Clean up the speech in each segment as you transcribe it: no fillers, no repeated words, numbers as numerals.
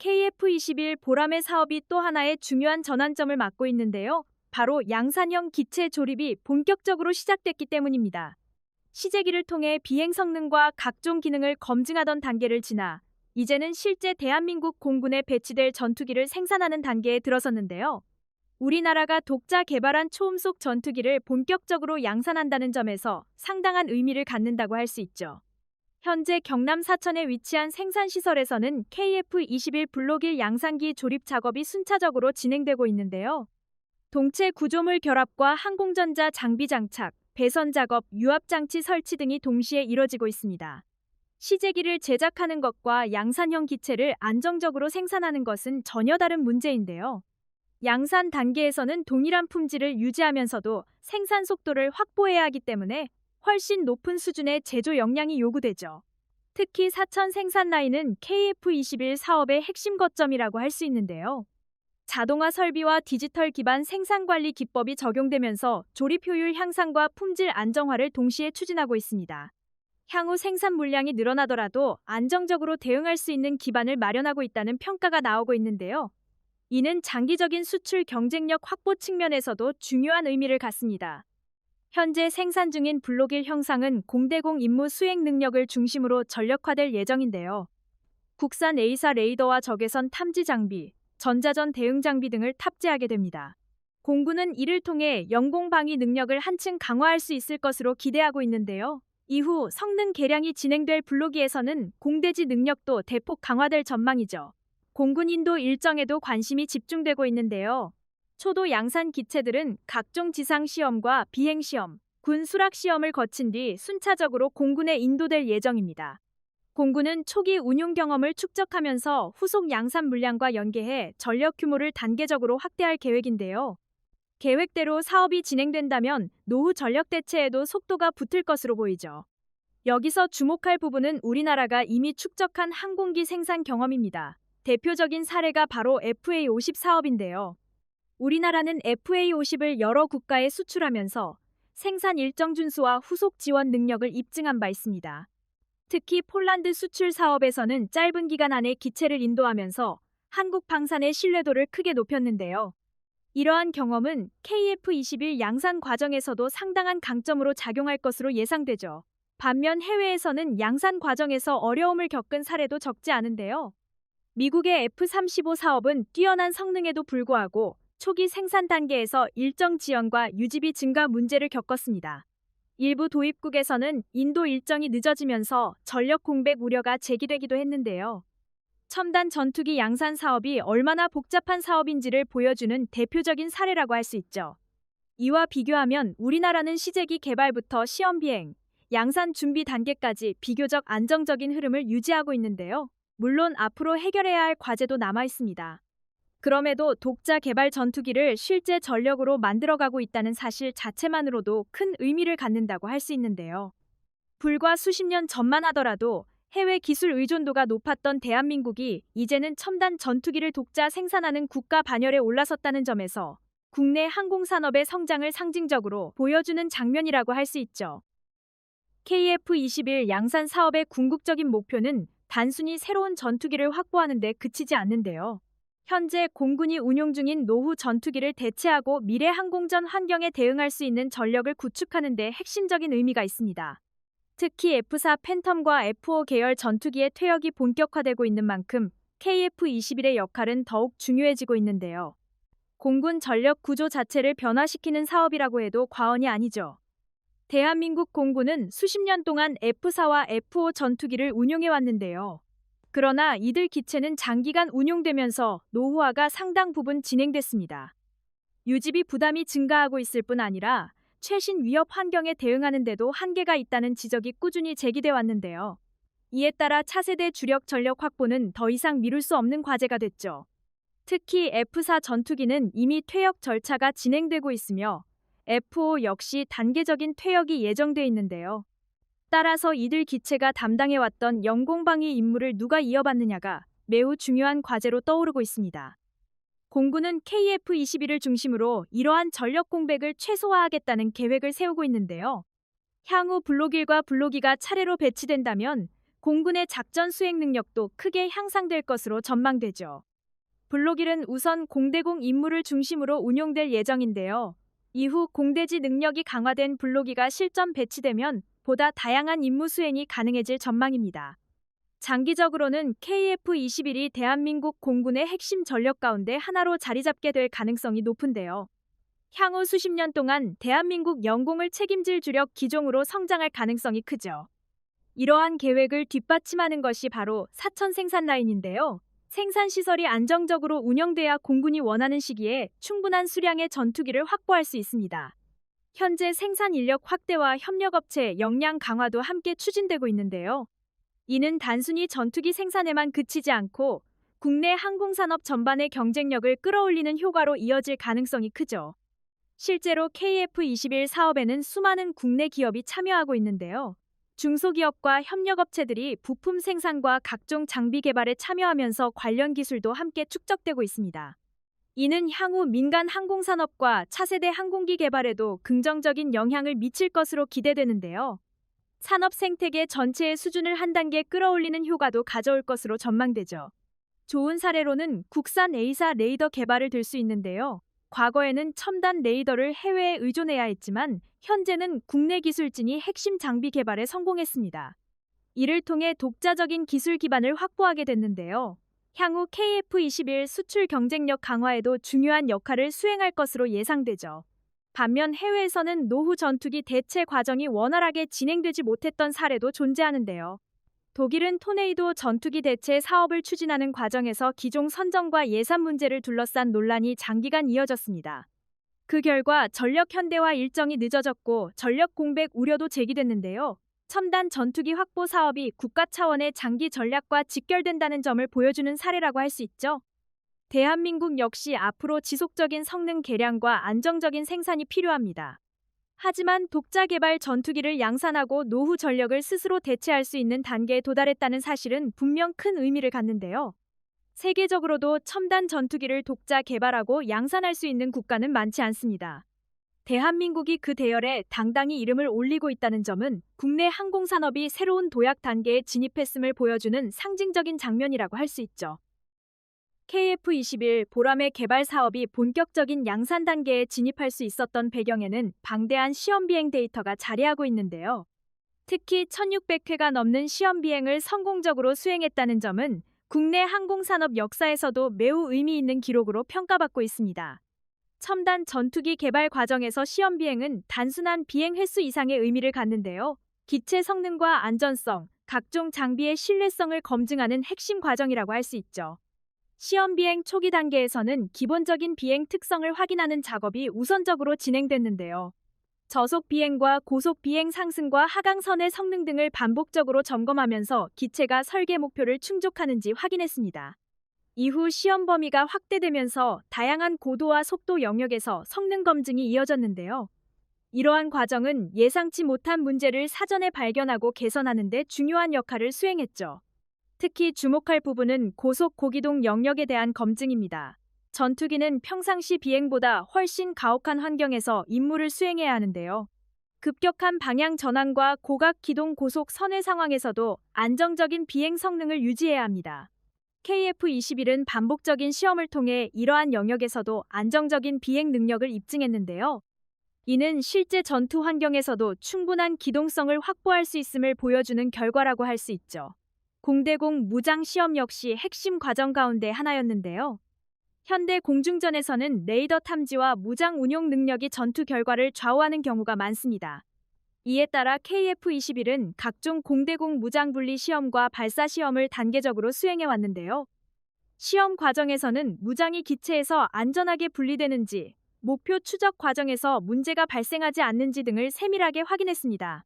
KF-21 보람의 사업이 또 하나의 중요한 전환점을 맞고 있는데요. 바로 양산형 기체 조립이 본격적으로 시작됐기 때문입니다. 시제기를 통해 비행 성능과 각종 기능을 검증하던 단계를 지나 이제는 실제 대한민국 공군에 배치될 전투기를 생산하는 단계에 들어섰는데요. 우리나라가 독자 개발한 초음속 전투기를 본격적으로 양산한다는 점에서 상당한 의미를 갖는다고 할 수 있죠. 현재 경남 사천에 위치한 생산시설에서는 KF-21 블록 1 양산기 조립 작업이 순차적으로 진행되고 있는데요. 동체 구조물 결합과 항공전자 장비 장착, 배선 작업, 유압장치 설치 등이 동시에 이뤄지고 있습니다. 시제기를 제작하는 것과 양산형 기체를 안정적으로 생산하는 것은 전혀 다른 문제인데요. 양산 단계에서는 동일한 품질을 유지하면서도 생산 속도를 확보해야 하기 때문에 훨씬 높은 수준의 제조 역량이 요구되죠. 특히 사천 생산 라인은 KF-21 사업의 핵심 거점이라고 할 수 있는데요. 자동화 설비와 디지털 기반 생산 관리 기법이 적용되면서 조립 효율 향상과 품질 안정화를 동시에 추진하고 있습니다. 향후 생산 물량이 늘어나더라도 안정적으로 대응할 수 있는 기반을 마련하고 있다는 평가가 나오고 있는데요. 이는 장기적인 수출 경쟁력 확보 측면에서도 중요한 의미를 갖습니다. 현재 생산 중인 블록 1 형상은 공대공 임무 수행 능력을 중심으로 전력화될 예정인데요. 국산 A사 레이더와 적외선 탐지 장비, 전자전 대응 장비 등을 탑재하게 됩니다. 공군은 이를 통해 영공 방위 능력을 한층 강화할 수 있을 것으로 기대하고 있는데요. 이후 성능 개량이 진행될 블록 2에서는 공대지 능력도 대폭 강화될 전망이죠. 공군 인도 일정에도 관심이 집중되고 있는데요. 초도 양산 기체들은 각종 지상 시험과 비행 시험, 군 수락 시험을 거친 뒤 순차적으로 공군에 인도될 예정입니다. 공군은 초기 운용 경험을 축적하면서 후속 양산 물량과 연계해 전력 규모를 단계적으로 확대할 계획인데요. 계획대로 사업이 진행된다면 노후 전력 대체에도 속도가 붙을 것으로 보이죠. 여기서 주목할 부분은 우리나라가 이미 축적한 항공기 생산 경험입니다. 대표적인 사례가 바로 FA-50 사업인데요. 우리나라는 FA-50을 여러 국가에 수출하면서 생산 일정 준수와 후속 지원 능력을 입증한 바 있습니다. 특히 폴란드 수출 사업에서는 짧은 기간 안에 기체를 인도하면서 한국 방산의 신뢰도를 크게 높였는데요. 이러한 경험은 KF-21 양산 과정에서도 상당한 강점으로 작용할 것으로 예상되죠. 반면 해외에서는 양산 과정에서 어려움을 겪은 사례도 적지 않은데요. 미국의 F-35 사업은 뛰어난 성능에도 불구하고 초기 생산 단계에서 일정 지연과 유지비 증가 문제를 겪었습니다. 일부 도입국에서는 인도 일정이 늦어지면서 전력 공백 우려가 제기되기도 했는데요. 첨단 전투기 양산 사업이 얼마나 복잡한 사업인지를 보여주는 대표적인 사례라고 할 수 있죠. 이와 비교하면 우리나라는 시제기 개발부터 시험 비행, 양산 준비 단계까지 비교적 안정적인 흐름을 유지하고 있는데요. 물론 앞으로 해결해야 할 과제도 남아 있습니다. 그럼에도 독자 개발 전투기를 실제 전력으로 만들어가고 있다는 사실 자체만으로도 큰 의미를 갖는다고 할 수 있는데요. 불과 수십 년 전만 하더라도 해외 기술 의존도가 높았던 대한민국이 이제는 첨단 전투기를 독자 생산하는 국가 반열에 올라섰다는 점에서 국내 항공산업의 성장을 상징적으로 보여주는 장면이라고 할 수 있죠. KF-21 양산 사업의 궁극적인 목표는 단순히 새로운 전투기를 확보하는 데 그치지 않는데요. 현재 공군이 운용 중인 노후 전투기를 대체하고 미래 항공전 환경에 대응할 수 있는 전력을 구축하는 데 핵심적인 의미가 있습니다. 특히 F4 팬텀과 F5 계열 전투기의 퇴역이 본격화되고 있는 만큼 KF-21의 역할은 더욱 중요해지고 있는데요. 공군 전력 구조 자체를 변화시키는 사업이라고 해도 과언이 아니죠. 대한민국 공군은 수십 년 동안 F4와 F5 전투기를 운용해왔는데요. 그러나 이들 기체는 장기간 운용되면서 노후화가 상당 부분 진행됐습니다. 유지비 부담이 증가하고 있을 뿐 아니라 최신 위협 환경에 대응하는 데도 한계가 있다는 지적이 꾸준히 제기돼 왔는데요. 이에 따라 차세대 주력 전력 확보는 더 이상 미룰 수 없는 과제가 됐죠. 특히 F4 전투기는 이미 퇴역 절차가 진행되고 있으며 F5 역시 단계적인 퇴역이 예정돼 있는데요. 따라서 이들 기체가 담당해왔던 영공방위 임무를 누가 이어받느냐가 매우 중요한 과제로 떠오르고 있습니다. 공군은 KF-21을 중심으로 이러한 전력 공백을 최소화하겠다는 계획을 세우고 있는데요. 향후 블록 1과 블록 2가 차례로 배치된다면 공군의 작전 수행 능력도 크게 향상될 것으로 전망되죠. 블록1은 우선 공대공 임무를 중심으로 운용될 예정인데요. 이후 공대지 능력이 강화된 블록2가 실전 배치되면 보다 다양한 임무 수행이 가능해질 전망입니다. 장기적으로는 KF-21이 대한민국 공군의 핵심 전력 가운데 하나로 자리잡게 될 가능성이 높은데요. 향후 수십 년 동안 대한민국 영공을 책임질 주력 기종으로 성장할 가능성이 크죠. 이러한 계획을 뒷받침하는 것이 바로 사천 생산 라인인데요. 생산시설이 안정적으로 운영돼야 공군이 원하는 시기에 충분한 수량의 전투기를 확보할 수 있습니다. 현재 생산 인력 확대와 협력업체 역량 강화도 함께 추진되고 있는데요. 이는 단순히 전투기 생산에만 그치지 않고 국내 항공산업 전반의 경쟁력을 끌어올리는 효과로 이어질 가능성이 크죠. 실제로 KF-21 사업에는 수많은 국내 기업이 참여하고 있는데요. 중소기업과 협력업체들이 부품 생산과 각종 장비 개발에 참여하면서 관련 기술도 함께 축적되고 있습니다. 이는 향후 민간 항공산업과 차세대 항공기 개발에도 긍정적인 영향을 미칠 것으로 기대되는데요. 산업 생태계 전체의 수준을 한 단계 끌어올리는 효과도 가져올 것으로 전망되죠. 좋은 사례로는 국산 A사 레이더 개발을 들 수 있는데요. 과거에는 첨단 레이더를 해외에 의존해야 했지만 현재는 국내 기술진이 핵심 장비 개발에 성공했습니다. 이를 통해 독자적인 기술 기반을 확보하게 됐는데요. 향후 KF-21 수출 경쟁력 강화에도 중요한 역할을 수행할 것으로 예상되죠. 반면 해외에서는 노후 전투기 대체 과정이 원활하게 진행되지 못했던 사례도 존재하는데요. 독일은 토네이도 전투기 대체 사업을 추진하는 과정에서 기종 선정과 예산 문제를 둘러싼 논란이 장기간 이어졌습니다. 그 결과 전력 현대화 일정이 늦어졌고 전력 공백 우려도 제기됐는데요. 첨단 전투기 확보 사업이 국가 차원의 장기 전략과 직결된다는 점을 보여주는 사례라고 할 수 있죠. 대한민국 역시 앞으로 지속적인 성능 개량과 안정적인 생산이 필요합니다. 하지만 독자 개발 전투기를 양산하고 노후 전력을 스스로 대체할 수 있는 단계에 도달했다는 사실은 분명 큰 의미를 갖는데요. 세계적으로도 첨단 전투기를 독자 개발하고 양산할 수 있는 국가는 많지 않습니다. 대한민국이 그 대열에 당당히 이름을 올리고 있다는 점은 국내 항공산업이 새로운 도약 단계에 진입했음을 보여주는 상징적인 장면이라고 할 수 있죠. KF-21 보람의 개발 사업이 본격적인 양산 단계에 진입할 수 있었던 배경에는 방대한 시험 비행 데이터가 자리하고 있는데요. 특히 1600회가 넘는 시험 비행을 성공적으로 수행했다는 점은 국내 항공산업 역사에서도 매우 의미 있는 기록으로 평가받고 있습니다. 첨단 전투기 개발 과정에서 시험 비행은 단순한 비행 횟수 이상의 의미를 갖는데요. 기체 성능과 안전성, 각종 장비의 신뢰성을 검증하는 핵심 과정이라고 할 수 있죠. 시험 비행 초기 단계에서는 기본적인 비행 특성을 확인하는 작업이 우선적으로 진행됐는데요. 저속 비행과 고속 비행 상승과 하강선의 성능 등을 반복적으로 점검하면서 기체가 설계 목표를 충족하는지 확인했습니다. 이후 시험 범위가 확대되면서 다양한 고도와 속도 영역에서 성능 검증이 이어졌는데요. 이러한 과정은 예상치 못한 문제를 사전에 발견하고 개선하는 데 중요한 역할을 수행했죠. 특히 주목할 부분은 고속 고기동 영역에 대한 검증입니다. 전투기는 평상시 비행보다 훨씬 가혹한 환경에서 임무를 수행해야 하는데요. 급격한 방향 전환과 고각 기동 고속 선회 상황에서도 안정적인 비행 성능을 유지해야 합니다. KF-21은 반복적인 시험을 통해 이러한 영역에서도 안정적인 비행 능력을 입증했는데요. 이는 실제 전투 환경에서도 충분한 기동성을 확보할 수 있음을 보여주는 결과라고 할 수 있죠. 공대공 무장 시험 역시 핵심 과정 가운데 하나였는데요. 현대 공중전에서는 레이더 탐지와 무장 운용 능력이 전투 결과를 좌우하는 경우가 많습니다. 이에 따라 KF-21은 각종 공대공 무장 분리 시험과 발사 시험을 단계적으로 수행해 왔는데요. 시험 과정에서는 무장이 기체에서 안전하게 분리되는지, 목표 추적 과정에서 문제가 발생하지 않는지 등을 세밀하게 확인했습니다.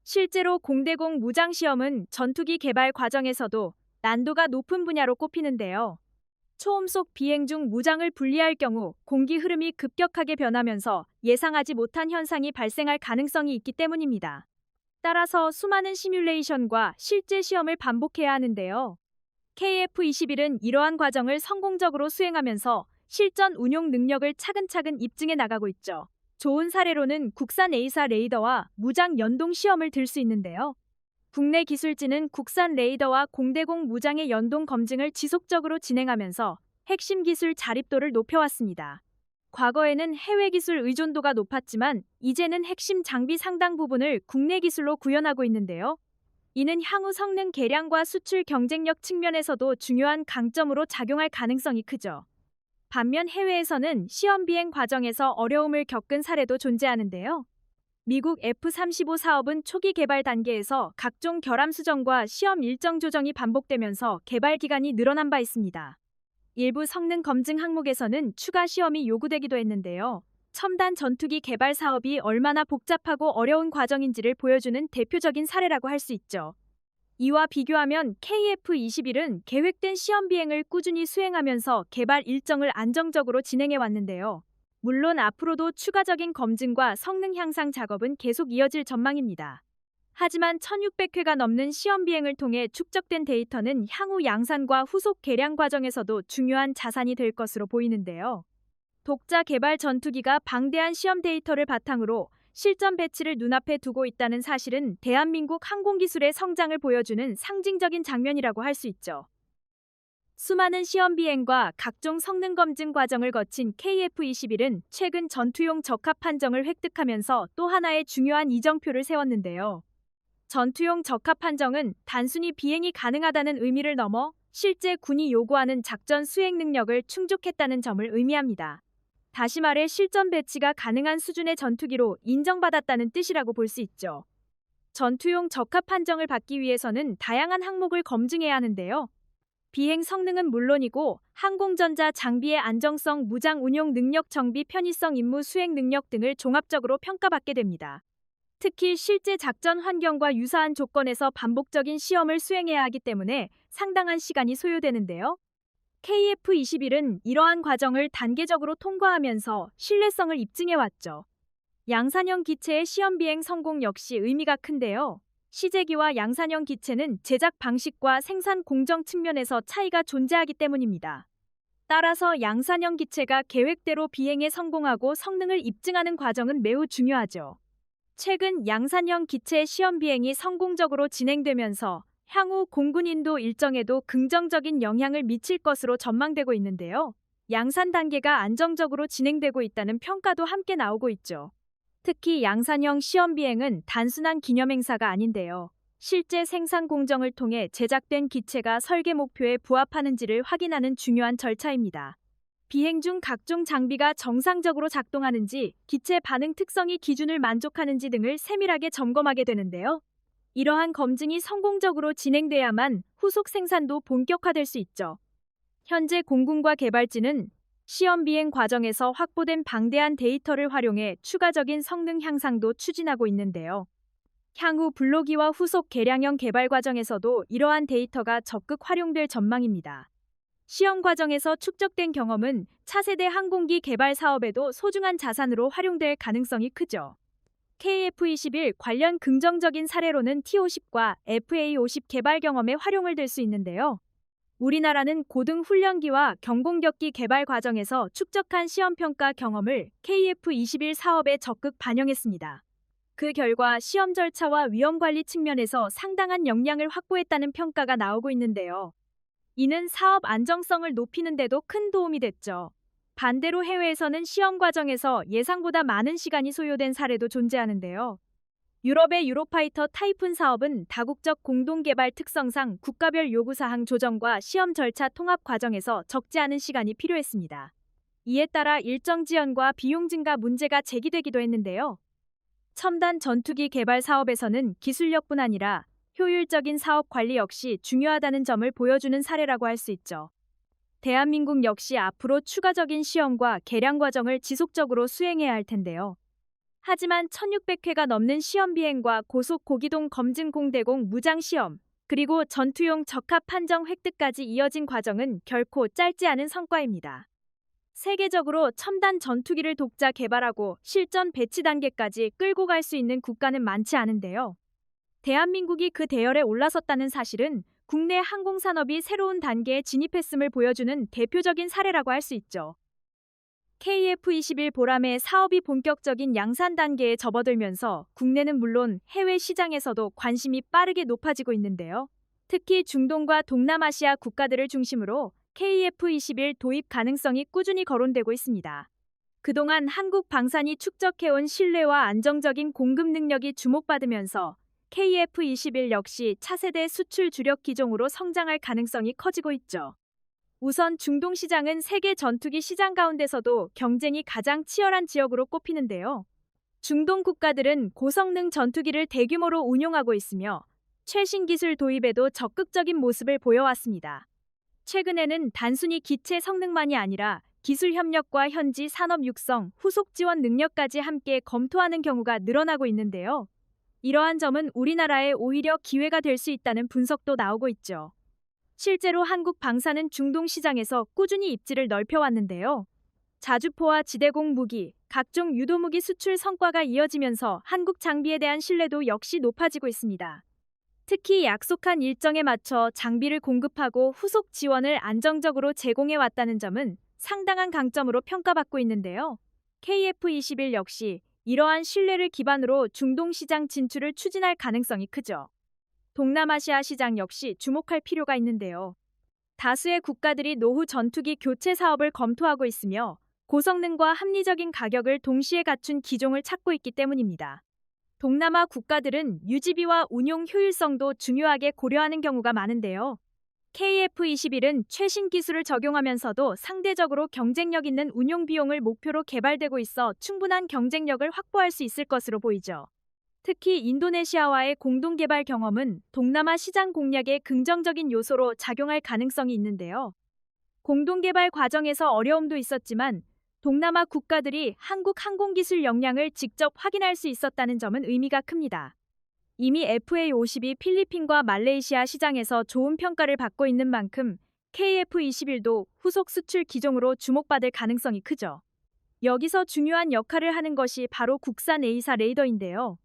실제로 공대공 무장 시험은 전투기 개발 과정에서도 난도가 높은 분야로 꼽히는데요. 초음속 비행 중 무장을 분리할 경우 공기 흐름이 급격하게 변하면서 예상하지 못한 현상이 발생할 가능성이 있기 때문입니다. 따라서 수많은 시뮬레이션과 실제 시험을 반복해야 하는데요. KF-21은 이러한 과정을 성공적으로 수행하면서 실전 운용 능력을 차근차근 입증해 나가고 있죠. 좋은 사례로는 국산 A사 레이더와 무장 연동 시험을 들 수 있는데요. 국내 기술진은 국산 레이더와 공대공 무장의 연동 검증을 지속적으로 진행하면서 핵심 기술 자립도를 높여왔습니다. 과거에는 해외 기술 의존도가 높았지만 이제는 핵심 장비 상당 부분을 국내 기술로 구현하고 있는데요. 이는 향후 성능 개량과 수출 경쟁력 측면에서도 중요한 강점으로 작용할 가능성이 크죠. 반면 해외에서는 시험 비행 과정에서 어려움을 겪은 사례도 존재하는데요. 미국 F-35 사업은 초기 개발 단계에서 각종 결함 수정과 시험 일정 조정이 반복되면서 개발 기간이 늘어난 바 있습니다. 일부 성능 검증 항목에서는 추가 시험이 요구되기도 했는데요. 첨단 전투기 개발 사업이 얼마나 복잡하고 어려운 과정인지를 보여주는 대표적인 사례라고 할 수 있죠. 이와 비교하면 KF-21은 계획된 시험 비행을 꾸준히 수행하면서 개발 일정을 안정적으로 진행해 왔는데요. 물론 앞으로도 추가적인 검증과 성능 향상 작업은 계속 이어질 전망입니다. 하지만 1600회가 넘는 시험 비행을 통해 축적된 데이터는 향후 양산과 후속 개량 과정에서도 중요한 자산이 될 것으로 보이는데요. 독자 개발 전투기가 방대한 시험 데이터를 바탕으로 실전 배치를 눈앞에 두고 있다는 사실은 대한민국 항공기술의 성장을 보여주는 상징적인 장면이라고 할 수 있죠. 수많은 시험 비행과 각종 성능 검증 과정을 거친 KF-21은 최근 전투용 적합 판정을 획득하면서 또 하나의 중요한 이정표를 세웠는데요. 전투용 적합 판정은 단순히 비행이 가능하다는 의미를 넘어 실제 군이 요구하는 작전 수행 능력을 충족했다는 점을 의미합니다. 다시 말해 실전 배치가 가능한 수준의 전투기로 인정받았다는 뜻이라고 볼 수 있죠. 전투용 적합 판정을 받기 위해서는 다양한 항목을 검증해야 하는데요. 비행 성능은 물론이고 항공전자 장비의 안정성, 무장 운용 능력, 정비 편의성, 임무 수행 능력 등을 종합적으로 평가받게 됩니다. 특히 실제 작전 환경과 유사한 조건에서 반복적인 시험을 수행해야 하기 때문에 상당한 시간이 소요되는데요. KF-21은 이러한 과정을 단계적으로 통과하면서 신뢰성을 입증해왔죠. 양산형 기체의 시험 비행 성공 역시 의미가 큰데요. 시제기와 양산형 기체는 제작 방식과 생산 공정 측면에서 차이가 존재하기 때문입니다. 따라서 양산형 기체가 계획대로 비행에 성공하고 성능을 입증하는 과정은 매우 중요하죠. 최근 양산형 기체 시험 비행이 성공적으로 진행되면서 향후 공군 인도 일정에도 긍정적인 영향을 미칠 것으로 전망되고 있는데요. 양산 단계가 안정적으로 진행되고 있다는 평가도 함께 나오고 있죠. 특히 양산형 시험 비행은 단순한 기념행사가 아닌데요. 실제 생산 공정을 통해 제작된 기체가 설계 목표에 부합하는지를 확인하는 중요한 절차입니다. 비행 중 각종 장비가 정상적으로 작동하는지, 기체 반응 특성이 기준을 만족하는지 등을 세밀하게 점검하게 되는데요. 이러한 검증이 성공적으로 진행돼야만 후속 생산도 본격화될 수 있죠. 현재 공군과 개발진은 시험 비행 과정에서 확보된 방대한 데이터를 활용해 추가적인 성능 향상도 추진하고 있는데요. 향후 블로기와 후속 개량형 개발 과정에서도 이러한 데이터가 적극 활용될 전망입니다. 시험 과정에서 축적된 경험은 차세대 항공기 개발 사업에도 소중한 자산으로 활용될 가능성이 크죠. KF-21 관련 긍정적인 사례로는 T-50과 FA-50 개발 경험에 활용을 될 수 있는데요. 우리나라는 고등 훈련기와 경공격기 개발 과정에서 축적한 시험평가 경험을 KF-21 사업에 적극 반영했습니다. 그 결과 시험 절차와 위험관리 측면에서 상당한 역량을 확보했다는 평가가 나오고 있는데요. 이는 사업 안정성을 높이는 데도 큰 도움이 됐죠. 반대로 해외에서는 시험 과정에서 예상보다 많은 시간이 소요된 사례도 존재하는데요. 유럽의 유로파이터 타이푼 사업은 다국적 공동개발 특성상 국가별 요구사항 조정과 시험 절차 통합 과정에서 적지 않은 시간이 필요했습니다. 이에 따라 일정 지연과 비용 증가 문제가 제기되기도 했는데요. 첨단 전투기 개발 사업에서는 기술력뿐 아니라 효율적인 사업 관리 역시 중요하다는 점을 보여주는 사례라고 할 수 있죠. 대한민국 역시 앞으로 추가적인 시험과 개량 과정을 지속적으로 수행해야 할 텐데요. 하지만 1600회가 넘는 시험 비행과 고속 고기동 검증 공대공 무장 시험, 그리고 전투용 적합 판정 획득까지 이어진 과정은 결코 짧지 않은 성과입니다. 세계적으로 첨단 전투기를 독자 개발하고 실전 배치 단계까지 끌고 갈 수 있는 국가는 많지 않은데요. 대한민국이 그 대열에 올라섰다는 사실은 국내 항공산업이 새로운 단계에 진입했음을 보여주는 대표적인 사례라고 할 수 있죠. KF-21 보람의 사업이 본격적인 양산 단계에 접어들면서 국내는 물론 해외 시장에서도 관심이 빠르게 높아지고 있는데요. 특히 중동과 동남아시아 국가들을 중심으로 KF-21 도입 가능성이 꾸준히 거론되고 있습니다. 그동안 한국 방산이 축적해온 신뢰와 안정적인 공급 능력이 주목받으면서 KF-21 역시 차세대 수출 주력 기종으로 성장할 가능성이 커지고 있죠. 우선 중동 시장은 세계 전투기 시장 가운데서도 경쟁이 가장 치열한 지역으로 꼽히는데요. 중동 국가들은 고성능 전투기를 대규모로 운용하고 있으며 최신 기술 도입에도 적극적인 모습을 보여왔습니다. 최근에는 단순히 기체 성능만이 아니라 기술 협력과 현지 산업 육성, 후속 지원 능력까지 함께 검토하는 경우가 늘어나고 있는데요. 이러한 점은 우리나라에 오히려 기회가 될 수 있다는 분석도 나오고 있죠. 실제로 한국 방산은 중동 시장에서 꾸준히 입지를 넓혀왔는데요. 자주포와 지대공 무기, 각종 유도무기 수출 성과가 이어지면서 한국 장비에 대한 신뢰도 역시 높아지고 있습니다. 특히 약속한 일정에 맞춰 장비를 공급하고 후속 지원을 안정적으로 제공해왔다는 점은 상당한 강점으로 평가받고 있는데요. KF-21 역시 이러한 신뢰를 기반으로 중동 시장 진출을 추진할 가능성이 크죠. 동남아시아 시장 역시 주목할 필요가 있는데요. 다수의 국가들이 노후 전투기 교체 사업을 검토하고 있으며 고성능과 합리적인 가격을 동시에 갖춘 기종을 찾고 있기 때문입니다. 동남아 국가들은 유지비와 운용 효율성도 중요하게 고려하는 경우가 많은데요. KF-21은 최신 기술을 적용하면서도 상대적으로 경쟁력 있는 운용 비용을 목표로 개발되고 있어 충분한 경쟁력을 확보할 수 있을 것으로 보이죠. 특히 인도네시아와의 공동 개발 경험은 동남아 시장 공략에 긍정적인 요소로 작용할 가능성이 있는데요. 공동 개발 과정에서 어려움도 있었지만 동남아 국가들이 한국 항공기술 역량을 직접 확인할 수 있었다는 점은 의미가 큽니다. 이미 FA-50이 필리핀과 말레이시아 시장에서 좋은 평가를 받고 있는 만큼 KF-21도 후속 수출 기종으로 주목받을 가능성이 크죠. 여기서 중요한 역할을 하는 것이 바로 국산 A사 레이더인데요.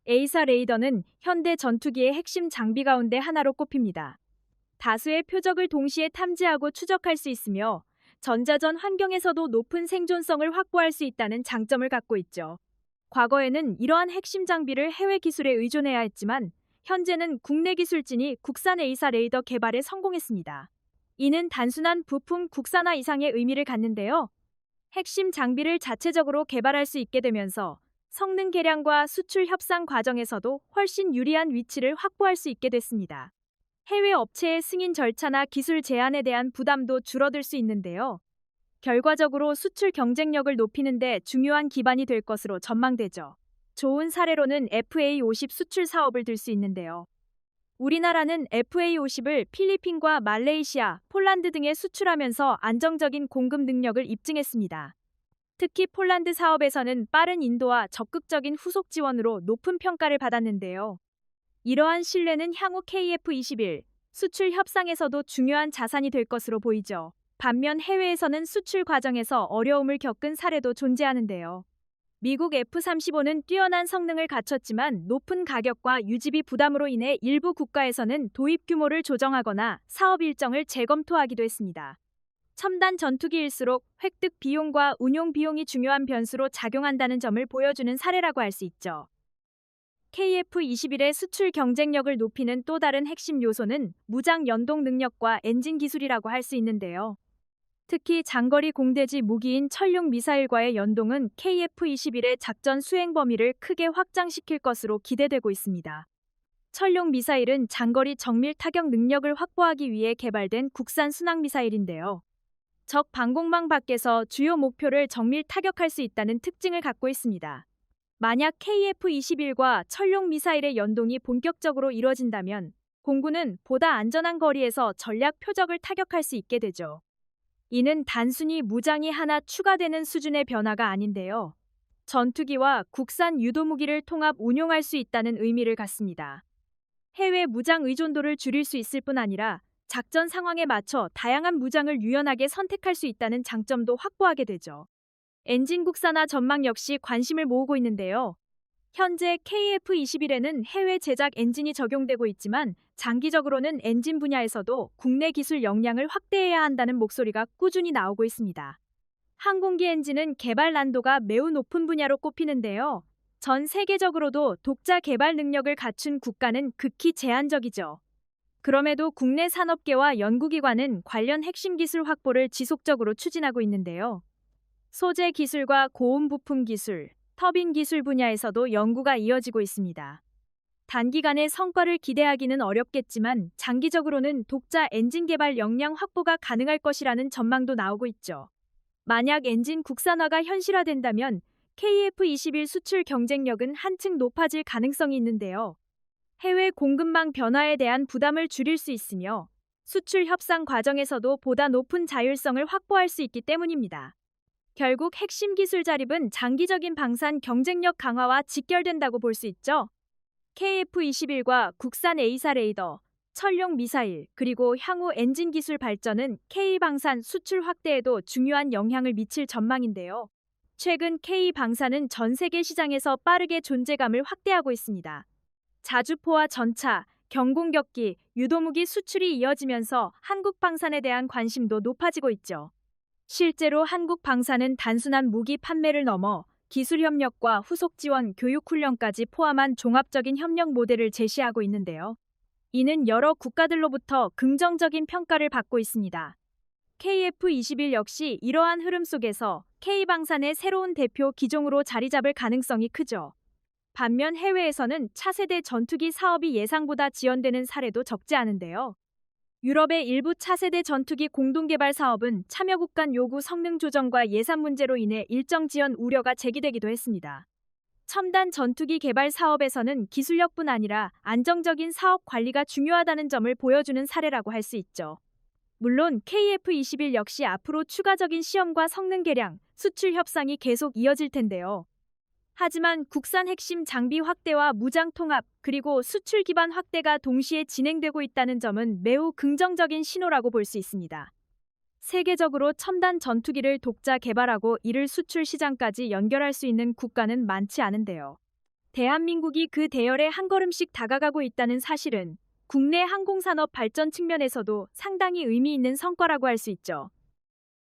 A사 레이더는 현대 전투기의 핵심 장비 가운데 하나로 꼽힙니다. 다수의 표적을 동시에 탐지하고 추적할 수 있으며 전자전 환경에서도 높은 생존성을 확보할 수 있다는 장점을 갖고 있죠. 과거에는 이러한 핵심 장비를 해외 기술에 의존해야 했지만 현재는 국내 기술진이 국산 A사 레이더 개발에 성공했습니다. 이는 단순한 부품 국산화 이상의 의미를 갖는데요. 핵심 장비를 자체적으로 개발할 수 있게 되면서 성능 개량과 수출 협상 과정에서도 훨씬 유리한 위치를 확보할 수 있게 됐습니다. 해외 업체의 승인 절차나 기술 제한에 대한 부담도 줄어들 수 있는데요. 결과적으로 수출 경쟁력을 높이는 데 중요한 기반이 될 것으로 전망되죠. 좋은 사례로는 FA-50 수출 사업을 들 수 있는데요. 우리나라는 FA-50을 필리핀과 말레이시아, 폴란드 등에 수출하면서 안정적인 공급 능력을 입증했습니다. 특히 폴란드 사업에서는 빠른 인도와 적극적인 후속 지원으로 높은 평가를 받았는데요. 이러한 신뢰는 향후 KF-21 수출 협상에서도 중요한 자산이 될 것으로 보이죠. 반면 해외에서는 수출 과정에서 어려움을 겪은 사례도 존재하는데요. 미국 F-35는 뛰어난 성능을 갖췄지만 높은 가격과 유지비 부담으로 인해 일부 국가에서는 도입 규모를 조정하거나 사업 일정을 재검토하기도 했습니다. 첨단 전투기일수록 획득 비용과 운용 비용이 중요한 변수로 작용한다는 점을 보여주는 사례라고 할 수 있죠. KF-21의 수출 경쟁력을 높이는 또 다른 핵심 요소는 무장 연동 능력과 엔진 기술이라고 할 수 있는데요. 특히 장거리 공대지 무기인 천룡 미사일과의 연동은 KF-21의 작전 수행 범위를 크게 확장시킬 것으로 기대되고 있습니다. 천룡 미사일은 장거리 정밀 타격 능력을 확보하기 위해 개발된 국산 순항 미사일인데요. 적 방공망 밖에서 주요 목표를 정밀 타격할 수 있다는 특징을 갖고 있습니다. 만약 KF-21과 천룡 미사일의 연동이 본격적으로 이뤄진다면 공군은 보다 안전한 거리에서 전략 표적을 타격할 수 있게 되죠. 이는 단순히 무장이 하나 추가되는 수준의 변화가 아닌데요. 전투기와 국산 유도무기를 통합 운용할 수 있다는 의미를 갖습니다. 해외 무장 의존도를 줄일 수 있을 뿐 아니라 작전 상황에 맞춰 다양한 무장을 유연하게 선택할 수 있다는 장점도 확보하게 되죠. 엔진 국산화 전망 역시 관심을 모으고 있는데요. 현재 KF-21에는 해외 제작 엔진이 적용되고 있지만 장기적으로는 엔진 분야에서도 국내 기술 역량을 확대해야 한다는 목소리가 꾸준히 나오고 있습니다. 항공기 엔진은 개발 난도가 매우 높은 분야로 꼽히는데요. 전 세계적으로도 독자 개발 능력을 갖춘 국가는 극히 제한적이죠. 그럼에도 국내 산업계와 연구기관은 관련 핵심 기술 확보를 지속적으로 추진하고 있는데요. 소재 기술과 고온 부품 기술, 터빈 기술 분야에서도 연구가 이어지고 있습니다. 단기간에 성과를 기대하기는 어렵겠지만 장기적으로는 독자 엔진 개발 역량 확보가 가능할 것이라는 전망도 나오고 있죠. 만약 엔진 국산화가 현실화된다면 KF-21 수출 경쟁력은 한층 높아질 가능성이 있는데요. 해외 공급망 변화에 대한 부담을 줄일 수 있으며 수출 협상 과정에서도 보다 높은 자율성을 확보할 수 있기 때문입니다. 결국 핵심 기술 자립은 장기적인 방산 경쟁력 강화와 직결된다고 볼 수 있죠. KF-21과 국산 A사 레이더, 천룡 미사일, 그리고 향후 엔진 기술 발전은 K방산 수출 확대에도 중요한 영향을 미칠 전망인데요. 최근 K방산은 전 세계 시장에서 빠르게 존재감을 확대하고 있습니다. 자주포와 전차, 경공격기, 유도무기 수출이 이어지면서 한국 방산에 대한 관심도 높아지고 있죠. 실제로 한국 방산은 단순한 무기 판매를 넘어 기술 협력과 후속 지원, 교육 훈련까지 포함한 종합적인 협력 모델을 제시하고 있는데요. 이는 여러 국가들로부터 긍정적인 평가를 받고 있습니다. KF-21 역시 이러한 흐름 속에서 K방산의 새로운 대표 기종으로 자리 잡을 가능성이 크죠. 반면 해외에서는 차세대 전투기 사업이 예상보다 지연되는 사례도 적지 않은데요. 유럽의 일부 차세대 전투기 공동개발 사업은 참여국 간 요구 성능 조정과 예산 문제로 인해 일정 지연 우려가 제기되기도 했습니다. 첨단 전투기 개발 사업에서는 기술력뿐 아니라 안정적인 사업 관리가 중요하다는 점을 보여주는 사례라고 할 수 있죠. 물론 KF-21 역시 앞으로 추가적인 시험과 성능 개량, 수출 협상이 계속 이어질 텐데요. 하지만 국산 핵심 장비 확대와 무장 통합, 그리고 수출 기반 확대가 동시에 진행되고 있다는 점은 매우 긍정적인 신호라고 볼 수 있습니다. 세계적으로 첨단 전투기를 독자 개발하고 이를 수출 시장까지 연결할 수 있는 국가는 많지 않은데요. 대한민국이 그 대열에 한 걸음씩 다가가고 있다는 사실은 국내 항공산업 발전 측면에서도 상당히 의미 있는 성과라고 할 수 있죠.